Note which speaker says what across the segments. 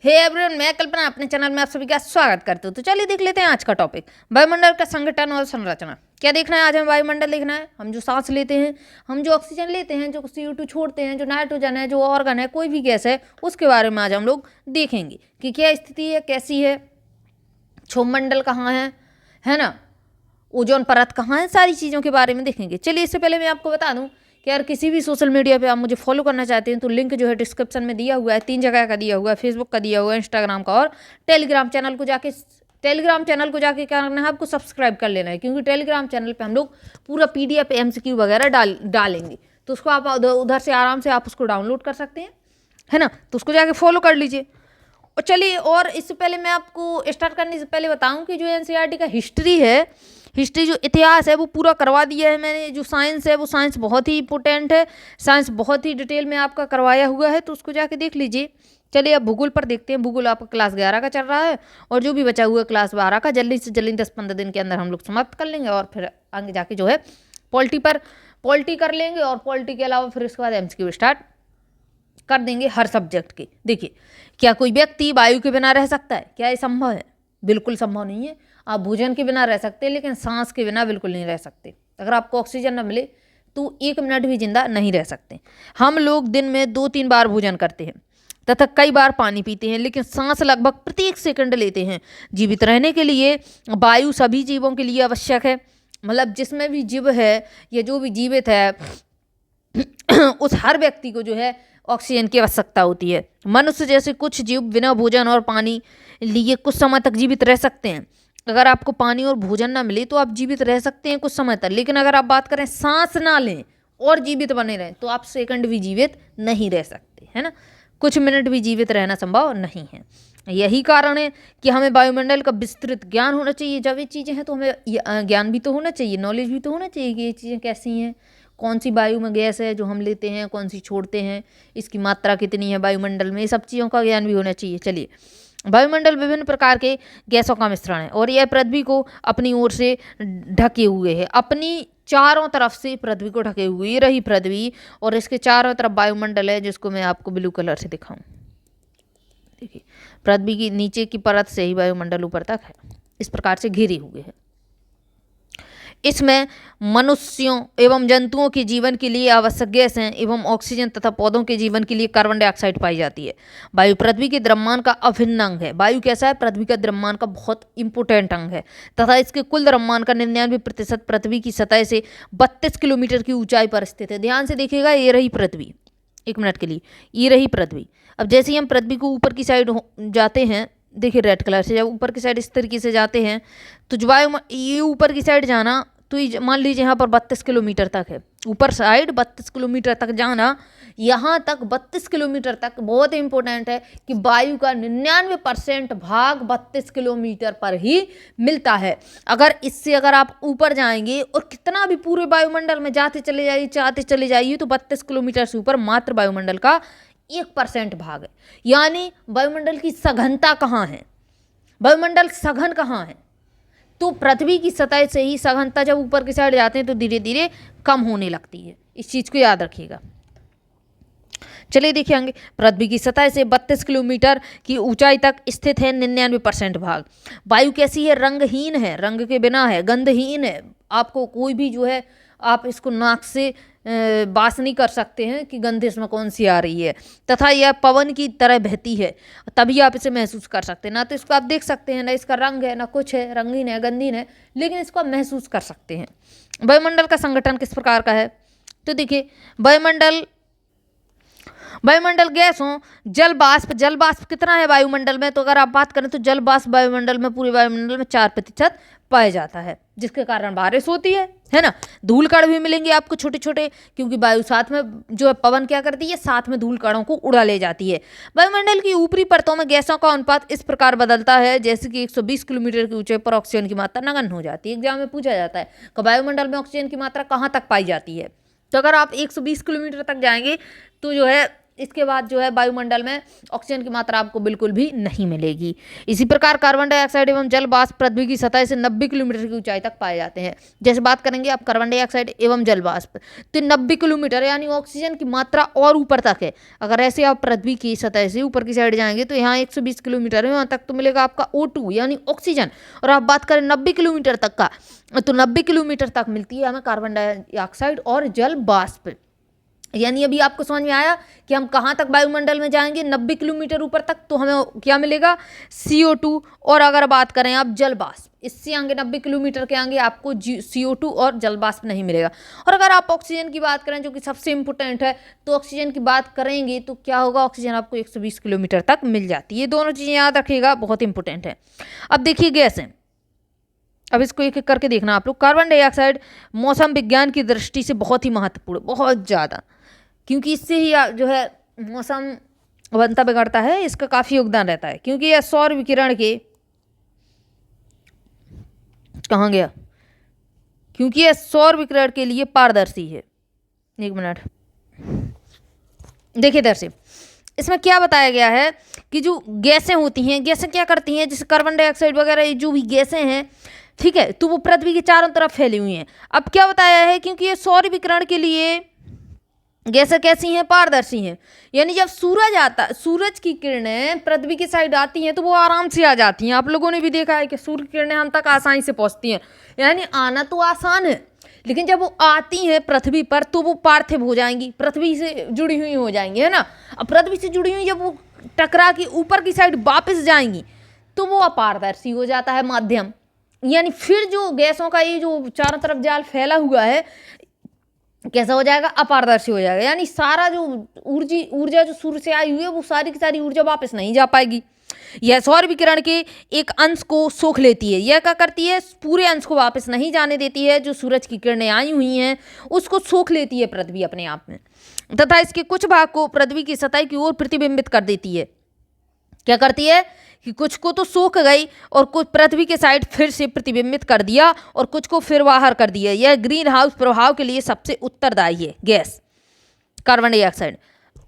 Speaker 1: Hey everyone, मैं कल्पना अपने channel में आप सभी का स्वागत करती हूँ। तो चलिए देख लेते हैं आज का टॉपिक, वायुमंडल का संगठन और संरचना। क्या देखना है आज हमें? वायुमंडल देखना है। हम जो सांस लेते हैं, हम जो ऑक्सीजन लेते हैं, जो CO2 छोड़ते हैं, जो नाइट्रोजन है, जो ऑर्गन है, कोई भी गैस है, उसके बारे में आज हम लोग देखेंगे कि क्या स्थिति है, कैसी है, क्षोभमंडल कहाँ है ना, ओजोन परत कहाँ है, सारी चीज़ों के बारे में देखेंगे। चलिए इससे पहले मैं आपको बता दूं कि यार किसी भी सोशल मीडिया पे आप मुझे फॉलो करना चाहते हैं तो लिंक जो है डिस्क्रिप्शन में दिया हुआ है। 3 जगह का दिया हुआ है, फेसबुक का दिया हुआ है, इंस्टाग्राम का, और टेलीग्राम चैनल को जाके क्या करना है, आपको सब्सक्राइब कर लेना है, क्योंकि टेलीग्राम चैनल पर हम लोग पूरा PDF MCQ वगैरह डालेंगे। तो उसको आप उधर से आराम से आप उसको डाउनलोड कर सकते हैं, है ना। तो उसको जाके फॉलो कर लीजिए। और चलिए, और इससे पहले मैं आपको स्टार्ट करने से पहले बताऊं कि जो NCERT का हिस्ट्री जो इतिहास है वो पूरा करवा दिया है मैंने। जो साइंस है वो साइंस बहुत ही इंपॉर्टेंट है, साइंस बहुत ही डिटेल में आपका करवाया हुआ है, तो उसको जाके देख लीजिए। चलिए अब भूगोल पर देखते हैं। भूगोल आपका क्लास 11 का चल रहा है और जो भी बचा हुआ है क्लास 12 का, जल्दी से जल्दी 10-15 दिन के अंदर हम लोग समाप्त कर लेंगे और फिर आगे जाके जो है पॉलिटी कर लेंगे, और पॉलिटी के अलावा फिर उसके बाद MCQ स्टार्ट कर देंगे हर सब्जेक्ट के। देखिए, क्या कोई व्यक्ति वायु के बिना रह सकता है? क्या ये संभव है? बिल्कुल संभव नहीं है। आप भोजन के बिना रह सकते हैं, लेकिन सांस के बिना बिल्कुल नहीं रह सकते। अगर आपको ऑक्सीजन न मिले तो 1 मिनट भी जिंदा नहीं रह सकते। हम लोग दिन में 2-3 बार भोजन करते हैं तथा कई बार पानी पीते हैं, लेकिन सांस लगभग प्रत्येक सेकंड लेते हैं। जीवित रहने के लिए वायु सभी जीवों के लिए आवश्यक है। मतलब जिसमें भी जीव है या जो भी जीवित है उस हर व्यक्ति को जो है ऑक्सीजन की आवश्यकता होती है। मनुष्य जैसे कुछ जीव बिना भोजन और पानी लिए कुछ समय तक जीवित रह सकते हैं। अगर आपको पानी और भोजन ना मिले तो आप जीवित रह सकते हैं कुछ समय तक, लेकिन अगर आप बात करें सांस ना लें और जीवित बने रहें तो आप सेकंड भी जीवित नहीं रह सकते, है ना। कुछ मिनट भी जीवित रहना संभव नहीं है। यही कारण है कि हमें वायुमंडल का विस्तृत ज्ञान होना चाहिए। जब ये चीज़ें हैं तो हमें ज्ञान भी तो होना चाहिए, नॉलेज भी तो होना चाहिए कि ये चीज़ें कैसी हैं, कौन सी वायु में गैस है जो हम लेते हैं, कौन सी छोड़ते हैं, इसकी मात्रा कितनी है वायुमंडल में, ये सब चीज़ों का ज्ञान भी होना चाहिए। चलिए, वायुमंडल विभिन्न प्रकार के गैसों का मिश्रण है और यह पृथ्वी को अपनी ओर से ढके हुए है। अपनी चारों तरफ से पृथ्वी को ढके हुए, ये रही पृथ्वी और इसके चारों तरफ वायुमंडल है, जिसको मैं आपको ब्लू कलर से दिखाऊं। देखिए, पृथ्वी की नीचे की परत से ही वायुमंडल ऊपर तक है, इस प्रकार से घिरे हुए है। इसमें मनुष्यों एवं जंतुओं के जीवन के लिए आवश्यक गैस हैं एवं ऑक्सीजन तथा पौधों के जीवन के लिए कार्बन डाइऑक्साइड पाई जाती है। वायु पृथ्वी के द्रव्यमान का अभिन्न अंग है। वायु कैसा है? पृथ्वी का द्रव्यमान का बहुत इंपोर्टेंट अंग है तथा इसके कुल द्रव्यमान का 99% पृथ्वी की सतह से 32 किलोमीटर की ऊंचाई पर स्थित है। ध्यान से देखिएगा, ये रही पृथ्वी, 1 मिनट के लिए, ये रही पृथ्वी। अब जैसे ही हम पृथ्वी को ऊपर की साइड जाते हैं, देखिए रेड कलर से, जब ऊपर की साइड इस तरीके से जाते हैं तो जो वायु ये ऊपर की साइड जाना, तो मान लीजिए यहाँ पर 32 किलोमीटर तक है, ऊपर साइड 32 किलोमीटर तक जाना, यहाँ तक 32 किलोमीटर तक बहुत इंपॉर्टेंट है कि वायु का 99% भाग 32 किलोमीटर पर ही मिलता है। अगर इससे अगर आप ऊपर जाएंगे और कितना भी पूरे वायुमंडल में जाते चले जाइए तो 32 किलोमीटर से ऊपर मात्र वायुमंडल का 1% भाग है। यानी वायुमंडल की सघनता कहाँ है, वायुमंडल सघन कहाँ है? तो पृथ्वी की सतह से ही सघनता जब ऊपर की साइड जाते हैं तो धीरे धीरे कम होने लगती है। इस चीज़ को याद रखिएगा। चलिए देखिए, पृथ्वी की सतह से 32 किलोमीटर की ऊंचाई तक स्थित है 99% भाग। वायु कैसी है? रंगहीन है, रंग के बिना है, गंधहीन है। आपको कोई भी जो है, आप इसको नाक से बास नहीं कर सकते हैं कि गंध इसमें कौन सी आ रही है, तथा यह पवन की तरह बहती है, तभी आप इसे महसूस कर सकते हैं। ना तो इसको आप देख सकते हैं, ना इसका रंग है, ना कुछ है, रंगीन है, गंधीन है, लेकिन इसको आप महसूस कर सकते हैं। वायुमंडल का संगठन किस प्रकार का है? तो देखिए, वायुमंडल गैसों, जल वाष्प कितना है वायुमंडल में? तो अगर आप बात करें तो जल वाष्प वायुमंडल में, पूरे वायुमंडल में 4% पाया जाता है, जिसके कारण बारिश होती है ना। धूल कण भी मिलेंगे आपको छोटे छोटे, क्योंकि वायु साथ में जो है पवन क्या करती है, साथ में धूल कणों को उड़ा ले जाती है। वायुमंडल की ऊपरी परतों में गैसों का अनुपात इस प्रकार बदलता है जैसे कि 120 किलोमीटर की ऊंचाई पर ऑक्सीजन की मात्रा नगण्य हो जाती है। एग्जाम में पूछा जाता है कि वायुमंडल में ऑक्सीजन की मात्रा कहाँ तक पाई जाती है। तो अगर आप 120 किलोमीटर तक जाएंगे तो जो है इसके बाद जो है वायुमंडल में ऑक्सीजन की मात्रा आपको बिल्कुल भी नहीं मिलेगी। इसी प्रकार कार्बन डाइऑक्साइड एवं जल वाष्प पृथ्वी की सतह से 90 किलोमीटर की ऊंचाई तक पाए जाते हैं। जैसे बात करेंगे आप कार्बन डाइऑक्साइड एवं जल वाष्प, तो 90 किलोमीटर यानी ऑक्सीजन की मात्रा और ऊपर तक है। अगर ऐसे आप पृथ्वी की सतह से ऊपर की साइड जाएंगे तो यहाँ 120 किलोमीटर है, वहाँ तक तो मिलेगा आपका O2 यानी ऑक्सीजन। और आप बात करें 90 किलोमीटर तक का, तो 90 किलोमीटर तक मिलती है हमें कार्बन डाइऑक्साइड और जल वाष्प। यानी अभी आपको समझ में आया कि हम कहाँ तक वायुमंडल में जाएंगे, 90 किलोमीटर ऊपर तक तो हमें क्या मिलेगा, CO2। और अगर बात करें आप जल वाष्प, इससे आगे 90 किलोमीटर के आगे आपको CO2 और जल वाष्प नहीं मिलेगा। और अगर आप ऑक्सीजन की बात करें जो कि सबसे इम्पोर्टेंट है, तो ऑक्सीजन की बात करेंगे तो क्या होगा, ऑक्सीजन आपको 120 किलोमीटर तक मिल जाती है। ये दोनों चीज़ें याद रखिएगा, बहुत इंपॉर्टेंट है। अब देखिए गैसें, अब इसको एक एक करके देखना आप लोग। कार्बन डाइऑक्साइड मौसम विज्ञान की दृष्टि से बहुत ही महत्वपूर्ण, बहुत ज़्यादा, क्योंकि इससे ही जो है मौसम बनता बिगड़ता है, इसका काफ़ी योगदान रहता है। क्योंकि यह सौर विकिरण के, कहाँ गया, क्योंकि यह सौर विकिरण के लिए पारदर्शी है। एक मिनट देखिए इधर से, इसमें क्या बताया गया है कि जो गैसें होती हैं, गैसें क्या करती हैं, जैसे कार्बन डाइऑक्साइड वगैरह जो भी गैसें हैं, ठीक है, तो वो पृथ्वी के चारों तरफ फैली हुई हैं। अब क्या बताया है, क्योंकि ये सौर विकिरण के लिए गैसें कैसी हैं, पारदर्शी हैं। यानी जब सूरज आता, सूरज की किरणें पृथ्वी की साइड आती हैं तो वो आराम से आ जाती हैं। आप लोगों ने भी देखा है कि सूर्य की किरणें हम तक आसानी से पहुंचती हैं, यानी आना तो आसान है, लेकिन जब वो आती हैं पृथ्वी पर तो वो पार्थिव हो जाएंगी, पृथ्वी से जुड़ी हुई हो जाएंगी, है ना। अब पृथ्वी से जुड़ी हुई जब वो टकरा के ऊपर की साइड वापस जाएंगी तो वो अपारदर्शी हो जाता है, माध्यम। यानी फिर जो गैसों का ये जो चारों तरफ जाल फैला हुआ है कैसा हो जाएगा, अपारदर्शी हो जाएगा। यानी सारा जो ऊर्जा जो सूर्य से आई हुई है वो सारी की सारी ऊर्जा वापस नहीं जा पाएगी। यह सौर विकिरण के एक अंश को सोख लेती है। यह क्या करती है, पूरे अंश को वापस नहीं जाने देती है। जो सूरज की किरणें आई हुई हैं उसको सोख लेती है पृथ्वी अपने आप में, तथा इसके कुछ भाग को पृथ्वी की सतह की ओर प्रतिबिंबित कर देती है। क्या करती है कि कुछ को तो सोख गई और कुछ पृथ्वी के साइड फिर से प्रतिबिंबित कर दिया और कुछ को फिर बाहर कर दिया। यह ग्रीन हाउस प्रभाव के लिए सबसे उत्तरदायी है गैस कार्बन डाइऑक्साइड।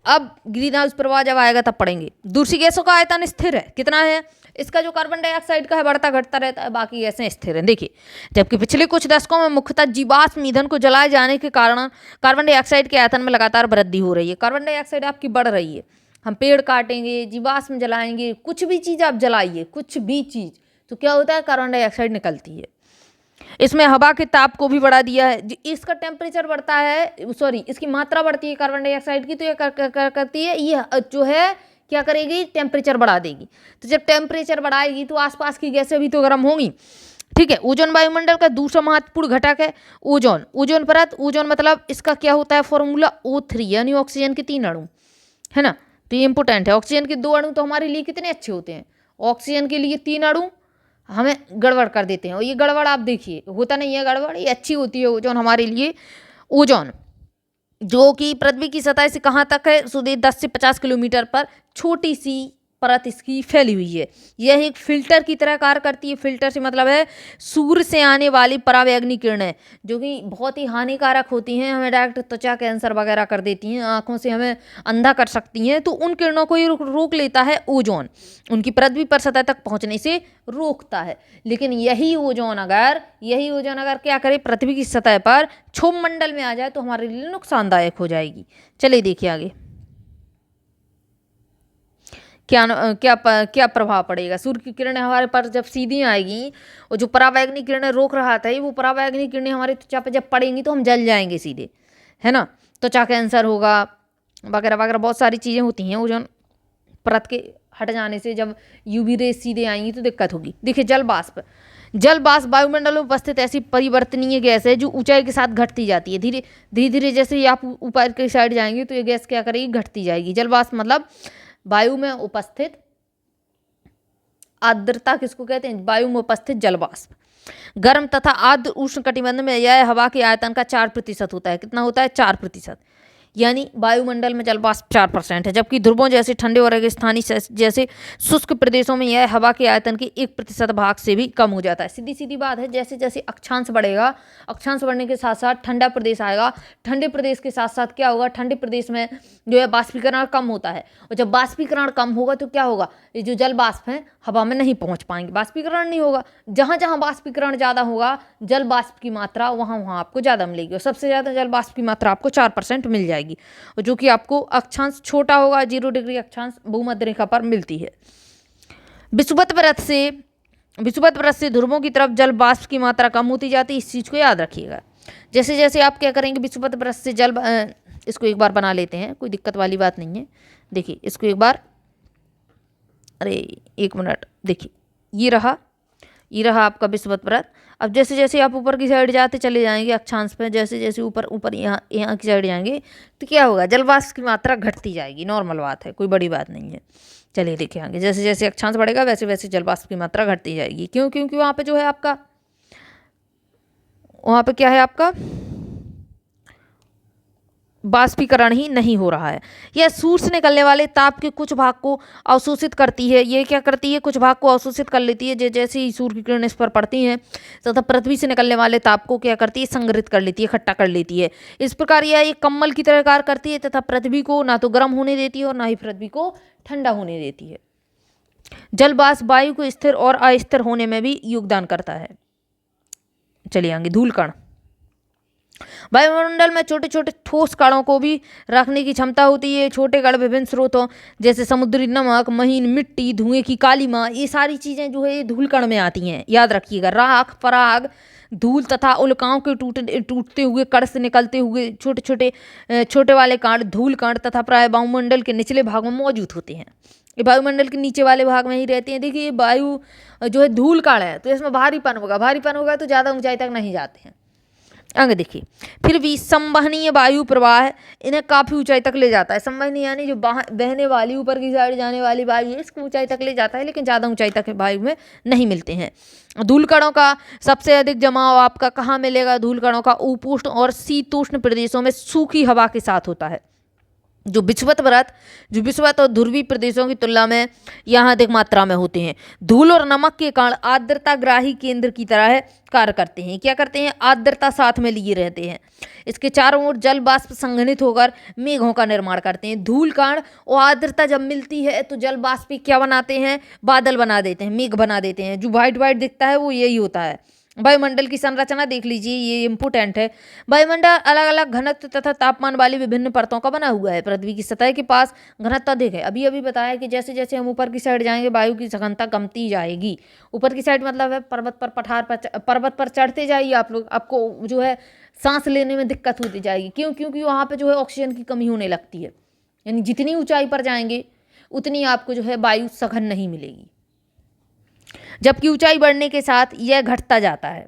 Speaker 1: अब ग्रीन हाउस प्रभाव जब आएगा तब पढ़ेंगे। दूसरी गैसों का आयतन स्थिर है, कितना है इसका, जो कार्बन डाइऑक्साइड का है बढ़ता घटता रहता है, बाकी गैसें स्थिर हैं। देखिए, जबकि पिछले कुछ दशकों में मुख्यतः जीवाश्म ईंधन को जलाए जाने के कारण कार्बन डाइऑक्साइड के आयतन में लगातार वृद्धि हो रही है। कार्बन डाइऑक्साइड आपकी बढ़ रही है। हम पेड़ काटेंगे, जीवाश्म जलाएंगे, कुछ भी चीज़ आप जलाइए, कुछ भी चीज़, तो क्या होता है, कार्बन डाइऑक्साइड निकलती है। इसमें हवा के ताप को भी बढ़ा दिया है, इसका टेम्परेचर बढ़ता है, सॉरी इसकी मात्रा बढ़ती है कार्बन डाइऑक्साइड की, तो ये करती है, ये जो है क्या करेगी, टेम्परेचर बढ़ा देगी। तो जब टेम्परेचर बढ़ाएगी तो आसपास की गैसें भी तो गर्म होंगी, ठीक है। ओजोन वायुमंडल का दूसरा महत्वपूर्ण घटक है ओजोन। ओजोन परत, ओजोन मतलब इसका क्या होता है फॉर्मूला O3, यानी ऑक्सीजन के 3 अणु, है ना। तो ये इंपॉर्टेंट है। ऑक्सीजन के 2 अणु तो हमारे लिए कितने अच्छे होते हैं, ऑक्सीजन के लिए 3 अणु हमें गड़बड़ कर देते हैं। और ये गड़बड़ आप देखिए होता नहीं है गड़बड़, ये अच्छी होती है ओजोन हमारे लिए। ओजोन जो कि पृथ्वी की सतह से कहाँ तक है, सुदे 10 से 50 किलोमीटर पर छोटी सी परत इसकी फैली हुई है। यह एक फिल्टर की तरह कार्य करती है। फिल्टर से मतलब है सूर्य से आने वाली परावैंगनी किरणें जो कि बहुत ही हानिकारक होती हैं, हमें डायरेक्ट त्वचा कैंसर वगैरह कर देती हैं, आंखों से हमें अंधा कर सकती हैं, तो उन किरणों को ही रोक लेता है ओजोन, उनकी पृथ्वी पर सतह तक पहुंचने से रोकता है। लेकिन यही ओजोन अगर क्या करे, पृथ्वी की सतह पर क्षोभ मंडल में आ जाए तो हमारे लिए नुकसानदायक हो जाएगी। चलिए देखिए आगे क्या प्रभाव पड़ेगा। सूर्य की किरणें हमारे पास जब सीधी आएगी और जो परावैंगनी किरणें रोक रहा था, वो परावैंगनी किरणें हमारी त्वचा पर जब पड़ेंगी तो हम जल जाएंगे सीधे, है ना। त्वचा कैंसर होगा वगैरह वगैरह, बहुत सारी चीज़ें होती हैं ओजोन परत के हट जाने से। जब UV रेज सीधे आएंगी तो दिक्कत होगी। देखिए जल वाष्प वायुमंडल में उपस्थित ऐसी परिवर्तनीय गैस है जो ऊंचाई के साथ घटती जाती है। धीरे धीरे जैसे ही आप ऊपर की साइड जाएंगे तो ये गैस क्या करेगी, घटती जाएगी। जल वाष्प मतलब वायु में उपस्थित आर्द्रता किसको कहते हैं, वायु में उपस्थित जल वाष्प। गर्म तथा आर्द्र उष्ण कटिबंध में यह हवा के आयतन का 4% होता है। कितना होता है, 4%। यानी वायुमंडल में जल वाष्प 4% है, जबकि ध्रुवों जैसे ठंडे और रेगिस्तानी जैसे शुष्क प्रदेशों में यह हवा के आयतन के 1% भाग से भी कम हो जाता है। सीधी सीधी बात है, जैसे जैसे अक्षांश बढ़ेगा, अक्षांश बढ़ने के साथ साथ ठंडा प्रदेश आएगा, ठंडे प्रदेश के साथ साथ क्या होगा, ठंडे प्रदेश में जो है वाष्पीकरण कम होता है, और जब वाष्पीकरण कम होगा तो क्या होगा, ये जो जल वाष्प है हवा में नहीं पहुंच पाएंगे, वाष्पीकरण नहीं होगा। जहां जहां वाष्पीकरण ज़्यादा होगा, जल वाष्प की मात्रा वहां वहां आपको ज़्यादा मिलेगी, और सबसे ज़्यादा जल वाष्प की मात्रा आपको 4% मिल जाएगी, और जो कि आपको अक्षांश छोटा होगा, 0 डिग्री अक्षांश भूमध्य रेखा पर मिलती है। विषुवत व्रत से ध्रुवों की तरफ जल वाष्प की मात्रा कम होती जाती है, इस चीज़ को याद रखिएगा। जैसे जैसे आप क्या करेंगे, विषुवत व्रत से इसको एक बार बना लेते हैं, कोई दिक्कत वाली बात नहीं है। देखिए इसको एक बार, अरे 1 मिनट, देखिए ये रहा आपका विषुवत व्रत। अब जैसे जैसे आप ऊपर की साइड जाते चले जाएंगे अक्षांश पे, जैसे जैसे ऊपर ऊपर यहाँ की साइड जाएंगे तो क्या होगा, जलवाष्प की मात्रा घटती जाएगी, नॉर्मल बात है, कोई बड़ी बात नहीं है। चलिए देखिए आगे, जैसे जैसे अक्षांश बढ़ेगा वैसे वैसे जलवाष्प की मात्रा घटती जाएगी। क्यों? क्योंकि वहाँ पे जो है आपका, वहाँ पे क्या है आपका, बाष्पीकरण ही नहीं हो रहा है। यह सूर्य से निकलने वाले ताप के कुछ भाग को अवशोषित करती है। ये क्या करती है, कुछ भाग को अवशोषित कर लेती है, जैसे ही सूर्य की किरणें इस पर पड़ती हैं तथा पृथ्वी से निकलने वाले ताप को क्या करती है, संग्रहित कर लेती है, इकट्ठा कर लेती है। इस प्रकार यह एक कम्बल की तरह कार्य करती है तथा पृथ्वी को ना तो गर्म होने देती है और ना ही पृथ्वी को ठंडा होने देती है। जल वाष्प वायु को स्थिर और अस्थिर होने में भी योगदान करता है। चलिए आगे, धूल कण। वायुमंडल में छोटे छोटे ठोस कणों को भी रखने की क्षमता होती है। छोटे कण विभिन्न स्रोतों जैसे समुद्री नमक, महीन मिट्टी, धुएं की कालीमा, ये सारी चीजें जो है ये धूल कण में आती हैं, याद रखिएगा। राख, पराग, धूल तथा उल्काओं के टूटते हुए कण से निकलते हुए छोटे वाले कण धूल कण तथा प्राय वायुमंडल के निचले भाग में मौजूद होते हैं। ये वायुमंडल के नीचे वाले भाग में ही रहते हैं। देखिए वायु जो है धूल कण है तो इसमें भारीपन होगा तो ज़्यादा ऊंचाई तक नहीं जाते हैं। आगे देखिए, फिर भी संवहनीय वायु प्रवाह इन्हें काफ़ी ऊंचाई तक ले जाता है। संवहनीय यानी जो बहने वाली, ऊपर की साइड जाने वाली वायु है, इसको ऊंचाई तक ले जाता है, लेकिन ज़्यादा ऊंचाई तक वायु में नहीं मिलते हैं। धूल कणों का सबसे अधिक जमाव आपका कहाँ मिलेगा, धूल कणों का उपोष्ण और शीतोष्ण प्रदेशों में सूखी हवा के साथ होता है। जो विषुवत और ध्रुवीय प्रदेशों की तुलना में यहाँ अधिक मात्रा में होते हैं। धूल और नमक के कण आर्द्रताग्राही केंद्र की तरह कार्य करते हैं। क्या करते हैं, आर्द्रता साथ में लिए रहते हैं। इसके चारों ओर जल वाष्प संघनित होकर मेघों का निर्माण करते हैं। धूल कण और आर्द्रता जब मिलती है तो जल वाष्प क्या बनाते हैं, बादल बना देते हैं, मेघ बना देते हैं। जो व्हाइट व्हाइट दिखता है वो यही होता है। वायुमंडल की संरचना देख लीजिए, ये इम्पोर्टेंट है। वायुमंडल अलग अलग घनत्व तथा तापमान वाली विभिन्न परतों का बना हुआ है। पृथ्वी की सतह के पास घनत्व अधिक है। अभी अभी बताया कि जैसे जैसे हम ऊपर की साइड जाएंगे वायु की घनता कमती जाएगी। ऊपर की साइड मतलब है पर्वत पर चढ़ते जाइए आप लोग, आपको जो है सांस लेने में दिक्कत होती जाएगी। क्यों? क्योंकि वहाँ पर जो है ऑक्सीजन की कमी होने लगती है। यानी जितनी ऊंचाई पर जाएंगे उतनी आपको जो है वायु सघन नहीं मिलेगी, जबकि ऊंचाई बढ़ने के साथ यह घटता जाता है।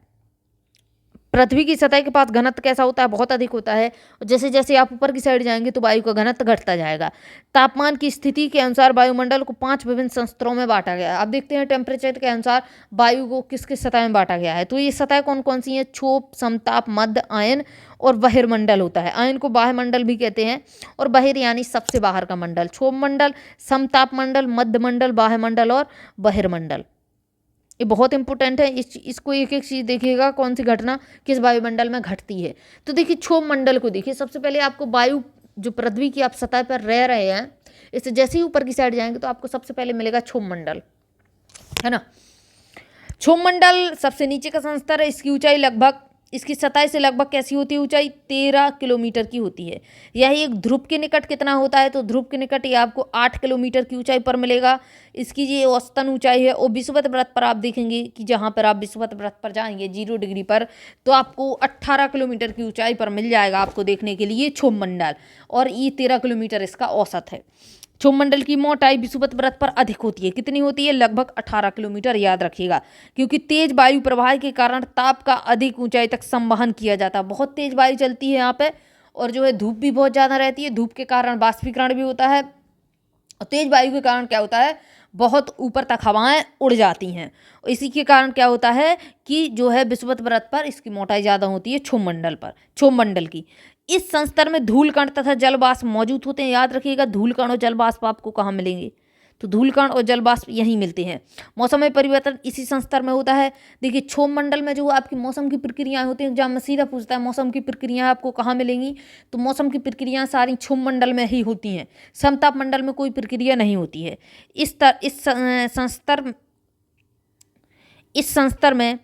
Speaker 1: पृथ्वी की सतह के पास घनत्व कैसा होता है, बहुत अधिक होता है। जैसे जैसे आप ऊपर की साइड जाएंगे तो वायु का घनत्व घटता जाएगा। तापमान की स्थिति के अनुसार वायुमंडल को 5 विभिन्न स्तरों में बांटा गया है। अब देखते हैं टेम्परेचर के अनुसार वायु को किस किस सतह में बांटा गया है। तो ये सतह कौन कौन सी है, क्षोभ, समताप, मध्य, आयन और बहिर्मंडल होता है। आयन को बाह्य मंडल भी कहते हैं, और बहिर यानी सबसे बाहर का मंडल। क्षोभ मंडल, समताप मंडल, मध्य मंडल, बाह्य मंडल और बहिर्मंडल। ये बहुत इंपॉर्टेंट है। इसको एक एक चीज़ देखिएगा, कौन सी घटना किस वायुमंडल में घटती है। तो देखिए क्षोभ मंडल को देखिए, सबसे पहले आपको वायु जो पृथ्वी की आप सतह पर रह रहे हैं, इससे जैसे ही ऊपर की साइड जाएंगे तो आपको सबसे पहले मिलेगा क्षोभ मंडल, है ना। क्षोभ मंडल सबसे नीचे का स्तर है। इसकी ऊंचाई लगभग, इसकी सतह से लगभग कैसी होती है, ऊंचाई 13 किलोमीटर की होती है। यही एक ध्रुव के निकट कितना होता है, तो ध्रुव के निकट ये आपको 8 किलोमीटर की ऊंचाई पर मिलेगा। इसकी ये औसतन ऊंचाई है। और विषुवत व्रत पर आप देखेंगे कि जहाँ पर आप विषुवत व्रत पर जाएंगे 0 डिग्री पर, तो आपको 18 किलोमीटर की ऊंचाई पर मिल जाएगा आपको देखने के लिए क्षोभ मंडल, और ये 13 किलोमीटर इसका औसत है। क्षोभ मंडल की मोटाई विषुवत व्रत पर अधिक होती है। कितनी होती है, लगभग 18 किलोमीटर, याद रखिएगा। क्योंकि तेज वायु प्रवाह के कारण ताप का अधिक ऊंचाई तक संवहन किया जाता है। बहुत तेज वायु चलती है यहाँ पे, और जो है धूप भी बहुत ज़्यादा रहती है। धूप के कारण वाष्पीकरण भी होता है, और तेज वायु के कारण क्या होता है, बहुत ऊपर तक हवाएं उड़ जाती हैं। इसी के कारण क्या होता है कि जो है विषुवत व्रत पर इसकी मोटाई ज़्यादा होती है क्षोभ मंडल की। इस संस्तर में धूल कण तथा जल वाष्प मौजूद होते हैं। याद रखिएगा, धूल कण और जल वाष्प आपको कहाँ मिलेंगे, तो धूल कण और जल वाष्प यहीं मिलते हैं। मौसम में परिवर्तन इसी संस्तर में होता है। देखिए, क्षोभ मंडल में जो आपकी मौसम की प्रक्रियाएं होती हैं, एग्जाम में सीधा पूछता है मौसम की प्रक्रियाएं आपको कहाँ मिलेंगी, तो मौसम की प्रक्रियाएं सारी क्षोभ मंडल में ही होती हैं। समताप मंडल में कोई प्रक्रिया नहीं होती है। इस संस्तर में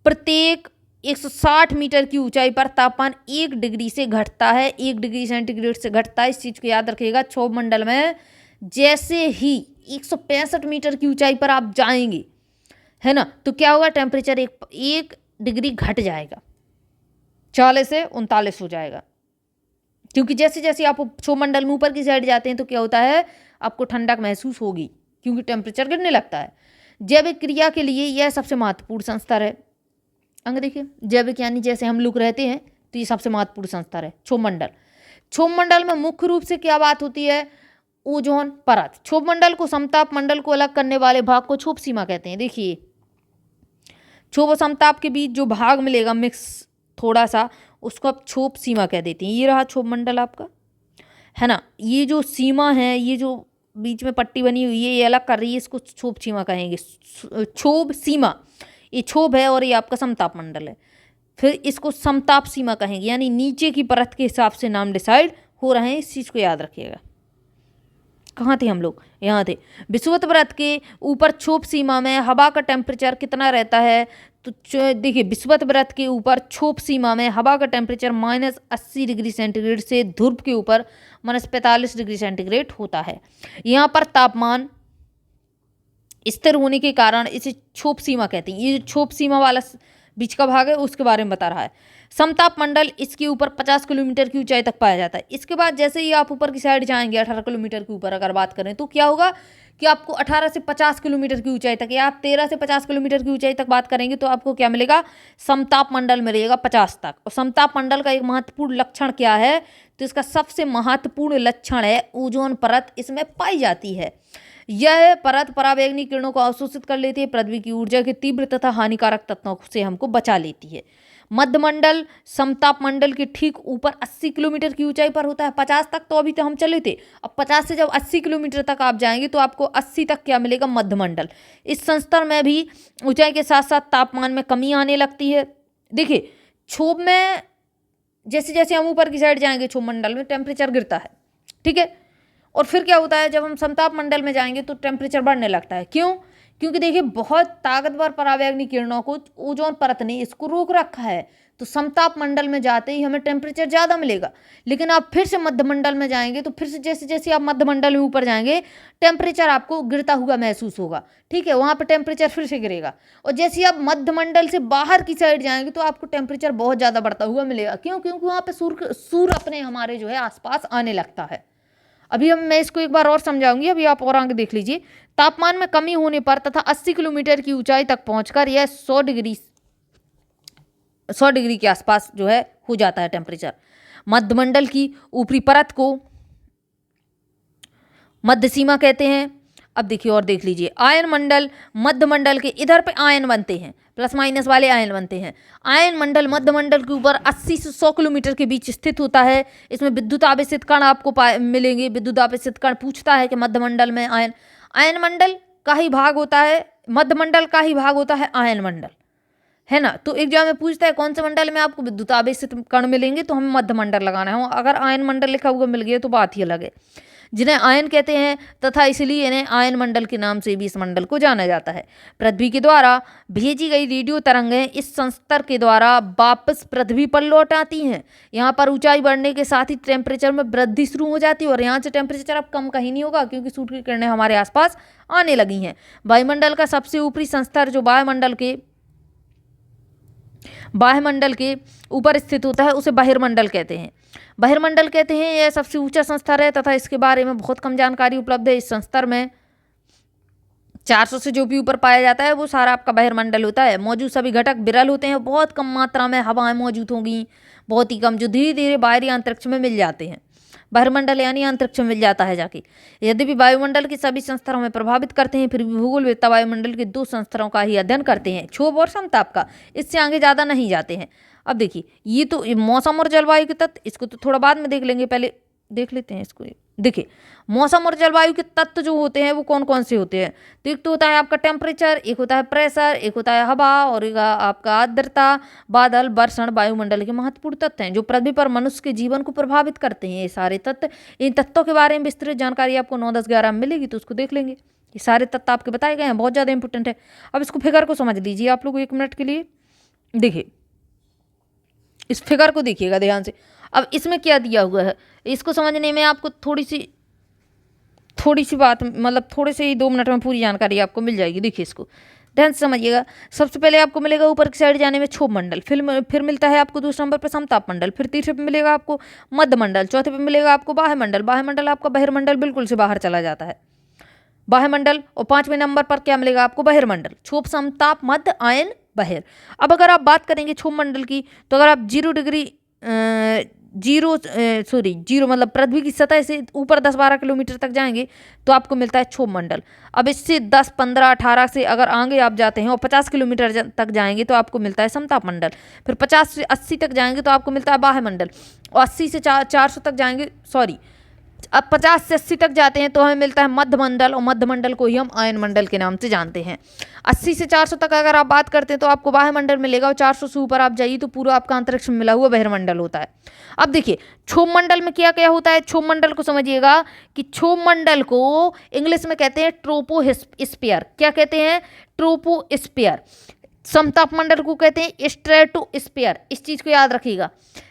Speaker 1: प्रत्येक 160 मीटर की ऊंचाई पर तापमान 1 डिग्री से घटता है, 1 डिग्री सेंटीग्रेड से घटता है। इस चीज को याद रखिएगा। क्षोभ मंडल में जैसे ही 165 मीटर की ऊंचाई पर आप जाएंगे, है ना, तो क्या होगा, टेम्परेचर 1 डिग्री घट जाएगा, 40 से 39 हो जाएगा। क्योंकि जैसे जैसे आप क्षोभ मंडल में ऊपर की साइड जाते हैं तो क्या होता है, आपको ठंडक महसूस होगी, क्योंकि टेम्परेचर गिरने लगता है। जैविक क्रिया के लिए यह सबसे महत्वपूर्ण संस्तर है। अंग देखिए, जैविक यानी जैसे हम लोग रहते हैं, तो ये सबसे महत्वपूर्ण संस्तर है क्षोभ मंडल। क्षोभ मंडल में मुख्य रूप से क्या बात होती है, ओजोन परत। क्षोभ मंडल को समताप मंडल को अलग करने वाले भाग को क्षोभ सीमा कहते हैं। देखिए, क्षोभ और समताप के बीच जो भाग मिलेगा मिक्स थोड़ा सा, उसको आप क्षोभ सीमा कह देते हैं। ये रहा क्षोभ मंडल आपका, है ना। ये जो सीमा है, ये जो बीच में पट्टी बनी हुई है, ये अलग कर रही है, इसको क्षोभ सीमा कहेंगे। क्षोभ सीमा, ये क्षोभ है और ये आपका समताप मंडल है। फिर इसको समताप सीमा कहेंगे, यानी नीचे की परत के हिसाब से नाम डिसाइड हो रहे हैं। इस चीज़ को याद रखिएगा। कहाँ थे हम लोग, यहाँ थे। विषुवत व्रत के ऊपर क्षोभ सीमा में हवा का टेम्परेचर कितना रहता है, तो देखिए, विषुवत व्रत के ऊपर क्षोभ सीमा में हवा का टेम्परेचर -80 डिग्री सेंटीग्रेड से ध्रुव के ऊपर -45 डिग्री सेंटीग्रेड होता है। यहाँ पर तापमान स्थिर होने के कारण इसे क्षोभ सीमा कहते हैं। ये जो क्षोभ सीमा वाला बीच का भाग है, उसके बारे में बता रहा है। समताप मंडल इसके ऊपर 50 किलोमीटर की ऊंचाई तक पाया जाता है। इसके बाद जैसे ही आप ऊपर की साइड जाएंगे 18 किलोमीटर के ऊपर अगर बात करें, तो क्या होगा कि आपको 18 से 50 किलोमीटर की ऊंचाई तक, या आप 13 से 50 किलोमीटर की ऊंचाई तक बात करेंगे, तो आपको क्या मिलेगा, समताप मंडल मिलेगा 50 तक। और समताप मंडल का एक महत्वपूर्ण लक्षण क्या है, तो इसका सबसे महत्वपूर्ण लक्षण है ओजोन परत इसमें पाई जाती है। यह परत पराबैंगनी किरणों को अवशोषित कर लेती है, पृथ्वी की ऊर्जा के तीव्र तथा हानिकारक तत्वों से हमको बचा लेती है। मध्यमंडल समताप मंडल के ठीक ऊपर 80 किलोमीटर की ऊंचाई पर होता है। 50 तक तो अभी तो हम चले थे, अब 50 से जब 80 किलोमीटर तक आप जाएंगे तो आपको 80 तक क्या मिलेगा, मध्यमंडल। इस संस्तर में भी ऊंचाई के साथ साथ तापमान में कमी आने लगती है। देखिए, क्षोभ में जैसे जैसे हम ऊपर की साइड जाएंगे क्षोभ मंडल में टेम्परेचर गिरता है, ठीक है। और फिर क्या होता है, जब हम समताप मंडल में जाएंगे तो टेम्परेचर बढ़ने लगता है। क्यों, क्योंकि देखिए, बहुत ताकतवर पराबैंगनी किरणों को ओजोन परत ने इसको रोक रखा है। तो समताप मंडल में जाते ही हमें टेम्परेचर ज़्यादा मिलेगा। लेकिन आप फिर से मध्यमंडल में जाएंगे तो फिर से जैसे जैसे आप मध्यमंडल में ऊपर जाएंगे, टेम्परेचर आपको गिरता हुआ महसूस होगा, ठीक है। वहाँ पर टेम्परेचर फिर से गिरेगा। और जैसे ही आप मध्यमंडल से बाहर की साइड जाएंगे तो आपको टेम्परेचर बहुत ज़्यादा बढ़ता हुआ मिलेगा। क्यों, क्योंकि वहाँ पर सूर्य अपने हमारे जो है आसपास आने लगता है। अभी मैं इसको एक बार और समझाऊंगी, अभी आप और आगे देख लीजिए। तापमान में कमी होने पर तथा 80 किलोमीटर की ऊंचाई तक पहुंचकर यह 100 डिग्री के आसपास जो है हो जाता है टेम्परेचर। मध्यमंडल की ऊपरी परत को मध्य सीमा कहते हैं। अब देखिए और देख लीजिए, आयन मंडल मध्यमंडल के इधर पे आयन बनते हैं, प्लस माइनस वाले आयन बनते हैं। आयन मंडल मध्यमंडल के ऊपर 80 से 100 किलोमीटर के बीच स्थित होता है। इसमें विद्युत आवेशित कण आपको मिलेंगे। विद्युत आवेशित कण पूछता है कि मध्यमंडल में आयन मंडल का ही भाग होता है, मध्यमंडल का ही भाग होता है आयन मंडल, है ना। तो एग्जाम में पूछता है कौन से मंडल में आपको विद्युत आवेशित कण मिलेंगे, तो हमें मध्यमंडल लगाना है। अगर आयन मंडल लिखा हुआ मिल गया तो बात ही अलग है, जिन्हें आयन कहते हैं, तथा इसलिए इन्हें आयन मंडल के नाम से भी इस मंडल को जाना जाता है। पृथ्वी के द्वारा भेजी गई रेडियो तरंगें इस संस्तर के द्वारा वापस पृथ्वी पर लौट आती हैं। यहाँ पर ऊंचाई बढ़ने के साथ ही टेम्परेचर में वृद्धि शुरू हो जाती है, और यहाँ से टेम्परेचर अब कम कहीं नहीं होगा, क्योंकि सूर्य की किरणें हमारे आसपास आने लगी हैं। वायुमंडल का सबसे ऊपरी संस्तर जो वायुमंडल के ऊपर स्थित होता है, उसे बहिर्मंडल कहते हैं। बहिर्मंडल कहते हैं, यह सबसे ऊंचा संस्तर है तथा इसके बारे में बहुत कम जानकारी उपलब्ध है। इस संस्तर में 400 से जो भी ऊपर पाया जाता है वो सारा आपका बहिर्मंडल होता है। मौजूद सभी घटक विरल होते हैं, बहुत कम मात्रा में हवाएं मौजूद होंगी, बहुत ही कम, जो धीरे धीरे बाहरी अंतरिक्ष में मिल जाते हैं। बहिर्मंडल यानी अंतरिक्ष में मिल जाता है जाके। यद्यपि वायुमंडल के सभी संस्तरों में प्रभावित करते हैं, फिर भी भूगोलवेत्ता वायुमंडल के 2 संस्तरों का ही अध्ययन करते हैं, क्षोभ और समताप का। इससे आगे ज़्यादा नहीं जाते हैं। अब देखिए, ये तो ये मौसम और जलवायु के तत्व, इसको तो थोड़ा बाद में देख लेंगे, पहले देख लेते हैं इसको। देखिए, मौसम और जलवायु के तत्व जो होते हैं वो कौन कौन से होते हैं। तो एक तो होता है आपका टेम्परेचर, एक होता है प्रेशर, एक होता है हवा, और एक आपका आर्द्रता, बादल, वर्षण, वायुमंडल के महत्वपूर्ण तत्व हैं जो पृथ्वी पर मनुष्य के जीवन को प्रभावित करते हैं। ये सारे तत्व, इन तत्वों के बारे में विस्तृत जानकारी आपको 9, 10, 11 में मिलेगी, तो उसको देख लेंगे। ये सारे तत्व आपके बताए गए हैं, बहुत ज़्यादा इंपॉर्टेंट है। अब इसको फिगर को समझ लीजिए आप लोग 1 मिनट के लिए। देखिए, इस फिगर को देखिएगा ध्यान से। अब इसमें क्या दिया हुआ है, इसको समझने में आपको थोड़ी सी बात, मतलब थोड़े से ही 2 मिनट में पूरी जानकारी आपको मिल जाएगी। देखिए, इसको ध्यान से समझिएगा। सबसे पहले आपको मिलेगा ऊपर की साइड जाने में क्षोभ मंडल, फिर मिलता है आपको दूसरे नंबर पर समताप मंडल, फिर तीसरे पे मिलेगा आपको मध्य मंडल, चौथे पे मिलेगा आपको बाह्य मंडल। बाह्य मंडल आपका बहिर्मंडल बिल्कुल से बाहर चला जाता है, बाह्य मंडल। और 5वें नंबर पर क्या मिलेगा आपको, बहिर्मंडल, क्षोभ, समताप, मध्य, आयन, बहिर। अब अगर आप बात करेंगे क्षोभ मंडल की, तो अगर आप 0 मतलब पृथ्वी की सतह से ऊपर 10-12 किलोमीटर तक जाएंगे तो आपको मिलता है क्षोभ मंडल। अब इससे 10, 15, 18 से अगर आगे आप जाते हैं और 50 किलोमीटर तक जाएंगे तो आपको मिलता है समताप मंडल। फिर 50 से 80 तक जाएंगे तो आपको मिलता है बाह्य मंडल, और 80 से 400 तक जाएंगे, सॉरी, अब 50 से 80 तक जाते हैं तो हमें मिलता है मध्य मंडल, और मध्य मंडल को ही हम आयन मंडल के नाम से जानते हैं। 80 से 400 तक अगर आप बात करते हैं तो आपको बाह्य मंडल मिलेगा, और 400 से ऊपर आप जाइए तो पूरा आपका अंतरिक्ष में मिला हुआ बहिर्मंडल होता है। अब देखिए, क्षोभ मंडल में क्या क्या होता है। क्षोभ मंडल को समझिएगा कि क्षोभ मंडल को इंग्लिश में कहते हैं ट्रोपोस्फियर। क्या कहते हैं, ट्रोपोस्फियर। समताप मंडल को कहते हैं स्ट्रेटोस्फियर। इस चीज को याद रखिएगा,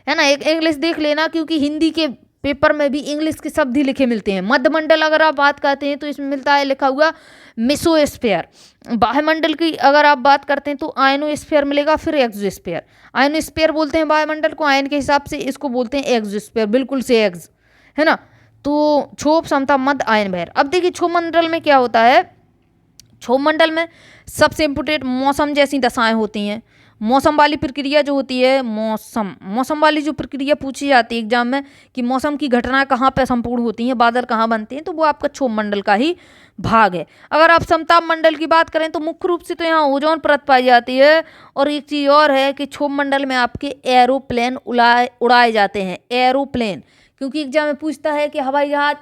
Speaker 1: है ना। एक इंग्लिश देख लेना, क्योंकि हिंदी के पेपर में भी इंग्लिश के शब्द ही लिखे मिलते हैं। मध्य मंडल अगर आप बात करते हैं तो इसमें मिलता है लिखा हुआ मेसोस्फीयर। बाह्य मंडल की अगर आप बात करते हैं तो आयनोस्फीयर मिलेगा, फिर एक्सोस्फीयर। आयनोस्फीयर बोलते हैं वायुमंडल को, आयन के हिसाब से इसको बोलते हैं एक्सोस्फीयर, बिल्कुल से एक्स, है ना। तो क्षोभ, समताप, मध्य, आयन, बहिर। अब देखिए, क्षोभ मंडल में क्या होता है। क्षोभ मंडल में सबसे इम्पोर्टेंट मौसम जैसी दशाएं होती हैं। मौसम वाली प्रक्रिया जो होती है, मौसम वाली जो प्रक्रिया पूछी जाती है एग्जाम में कि मौसम की घटनाएं कहाँ पे संपूर्ण होती हैं, बादल कहाँ बनते हैं, तो वो आपका क्षोभ मंडल का ही भाग है। अगर आप समताप मंडल की बात करें तो मुख्य रूप से तो यहाँ ओजोन परत पाई जाती है, और एक चीज़ और है कि क्षोभ मंडल में आपके एरोप्लेन उड़ाए जाते हैं, एरोप्लेन। क्योंकि एग्जाम में पूछता है कि हवाई जहाज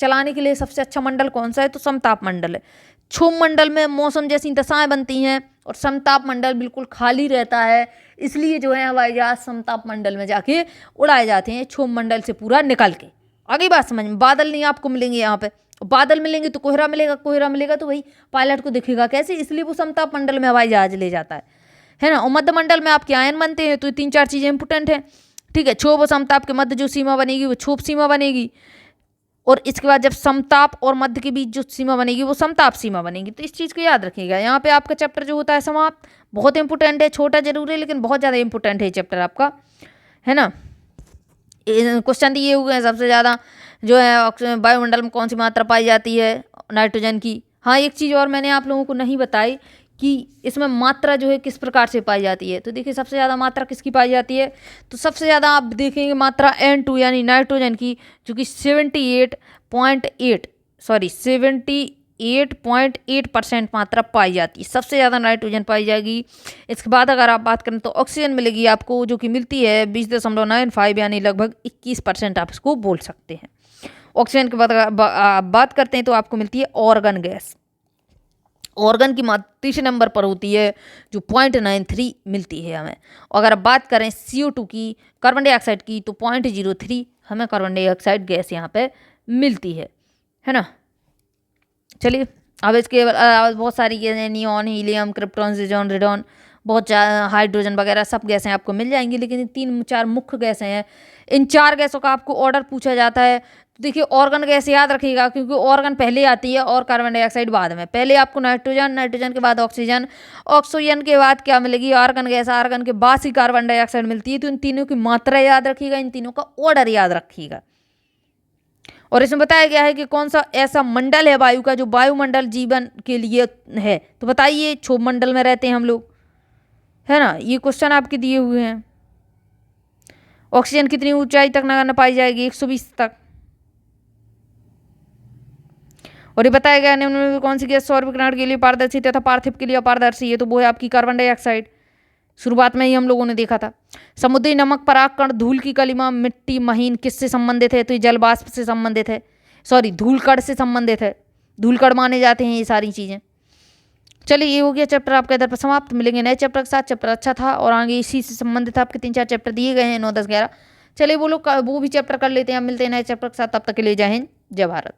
Speaker 1: चलाने के लिए सबसे अच्छा मंडल कौन सा है, तो समताप मंडल है। क्षोभ मंडल में मौसम जैसी दशाएं बनती हैं, और समताप मंडल बिल्कुल खाली रहता है, इसलिए जो है हवाई जहाज समताप मंडल में जाके उड़ाए जाते हैं, क्षोभ मंडल से पूरा निकल के। आगे बात समझ में। बादल नहीं आपको मिलेंगे यहाँ पे, बादल मिलेंगे तो कोहरा मिलेगा, कोहरा मिलेगा तो वही पायलट को दिखेगा कैसे, इसलिए वो समताप मंडल में हवाई जहाज ले जाता है ना। और मध्य मंडल में आपके आयन बनते हैं, तो 3-4 चीज़ें इंपोर्टेंट हैं, ठीक है। क्षोभ और समताप के मध्य जो सीमा बनेगी वो क्षोभ सीमा बनेगी, और इसके बाद जब समताप और मध्य के बीच जो सीमा बनेगी वो समताप सीमा बनेगी। तो इस चीज़ को याद रखिएगा। यहाँ पे आपका चैप्टर जो होता है समाप्त, बहुत इंपॉर्टेंट है, छोटा जरूर है लेकिन बहुत ज़्यादा इंपॉर्टेंट है चैप्टर आपका, है ना। क्वेश्चन दिए हुए हैं सबसे ज़्यादा जो है वायुमंडल में कौन सी मात्रा पाई जाती है, नाइट्रोजन की। हाँ, एक चीज़ और मैंने आप लोगों को नहीं बताई कि इसमें मात्रा जो है किस प्रकार से पाई जाती है। तो देखिए, सबसे ज़्यादा मात्रा किसकी पाई जाती है, तो सबसे ज़्यादा आप देखेंगे मात्रा N2 यानी नाइट्रोजन की, जो कि 78.8% मात्रा पाई जाती है। सबसे ज़्यादा नाइट्रोजन पाई जाएगी। इसके बाद अगर आप बात करें तो ऑक्सीजन मिलेगी आपको, जो कि मिलती है 20.95 यानी लगभग 21% आप इसको बोल सकते हैं। ऑक्सीजन के बाद आप बात करते हैं तो आपको मिलती है ऑर्गन गैस। ऑर्गन की मात्रा तीसरे नंबर पर होती है, जो 0.93 मिलती है हमें। अगर आप बात करें CO2 की, कार्बन डाइऑक्साइड की, तो 0.03 हमें कार्बन डाइऑक्साइड गैस यहाँ पे मिलती है ना। चलिए, अब इसके बहुत सारी गैसें, नियॉन, हीलियम, क्रिप्टॉन, जिजॉन, रेडॉन, बहुत हाइड्रोजन वगैरह सब गैसें आपको मिल जाएंगी, लेकिन 3-4 मुख्य गैसें हैं। इन 4 गैसों का आपको ऑर्डर पूछा जाता है। तो देखिए, ऑर्गन गैस याद रखिएगा, क्योंकि ऑर्गन पहले आती है और कार्बन डाइऑक्साइड बाद में। पहले आपको नाइट्रोजन, नाइट्रोजन के बाद ऑक्सीजन, ऑक्सीजन के बाद क्या मिलेगी, आर्गन गैस, आर्गन के बाद ही कार्बन डाइऑक्साइड मिलती है। तो इन तीनों की मात्रा याद रखिएगा, इन तीनों का ऑर्डर याद रखिएगा। और इसमें बताया गया है कि कौन सा ऐसा मंडल है वायु का जो वायुमंडल जीवन के लिए है। तो बताइए, क्षोभ मंडल में रहते हैं हम लोग, है ना। ये क्वेश्चन आपके दिए हुए हैं। ऑक्सीजन कितनी ऊंचाई तक न पाई जाएगी, 120 तक। और ये बताया गया निम्न में कौन सी गैस सौर विकिरण के लिए पारदर्शी तथा पार्थिव के लिए अपारदर्शी है, तो वो है आपकी कार्बन डाइऑक्साइड, शुरुआत में ही हम लोगों ने देखा था। समुद्री नमक, परागकण, धूल की कलिमा, मिट्टी, महीन किससे संबंधित है? तो ये जल वाष्प से संबंधित है, सॉरी धूलकण से संबंधित है, धूलकण माने जाते हैं ये सारी चीजें। चलिए ये हो गया चैप्टर आपका इधर पर समाप्त। मिलेंगे नए चैप्टर के साथ। चैप्टर अच्छा था और आगे इसी से संबंधित आपके 3-4 चैप्टर दिए गए हैं, 9, 10, 11। चलिए वो भी चैप्टर कर लेते हैं। मिलते हैं नए चैप्टर के साथ, तब तक के लिए जय हिंद, जय भारत।